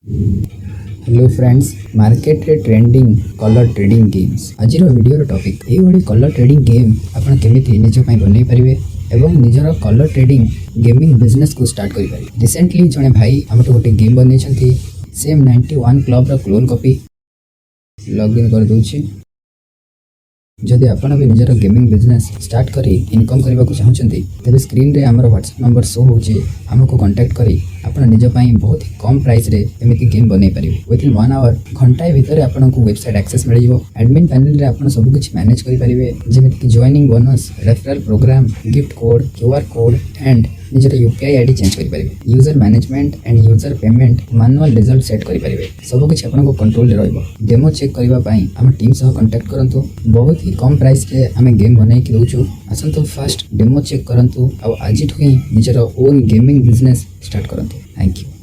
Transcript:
Hello friends, market रे trending colour trading games आज video topic ये गोटे कलर ट्रेडिंग गेम आपण केमिति निज पई बनै परिबे एवं निजर कलर ट्रेडिंग गेमिंग बिजनेस को स्टार्ट करि परिबे। रिसेंटली जने भाई हमर गोटे गेम बनै छथि सेम 91 क्लब रो क्लोन कॉपी लॉगिन कर दोछि। जदि आपण भी निजर गेमिंग बिजनेस स्टार्ट करी इनकम करबा को चाहछन्ती तबे स्क्रीन रे हमर व्हाट्सएप नंबर शो होछि, हमको कांटेक्ट करी आपण निज पई बहुत ही कम प्राइस रे एमिति गेम बनै परिबे। विथ इन 1 आवर घंटाए भीतर आपण को वेबसाइट एक्सेस मिल जिवो। एडमिन पैनल रे आपण सब कुछ मैनेज करि परिबे, जेमिति कि joining bonus, referral program, gift code, QR code and निजर यूपीआई आईडी चेंज करि परिबे। User management and user payment manual result set करि परिबे। सब कुछ आपण को कंट्रोल रे रहइबो। डेमो चेक करबा पई हम टीम सह कांटेक्ट करंतु। बहुत ही कम प्राइस रे हमें गेम बनै कि दोछु। असंतु फास्ट डेमो चेक करंतु और आज ही निजर ओन गेमिंग बिजनेस स्टार्ट करंतु। Thank you.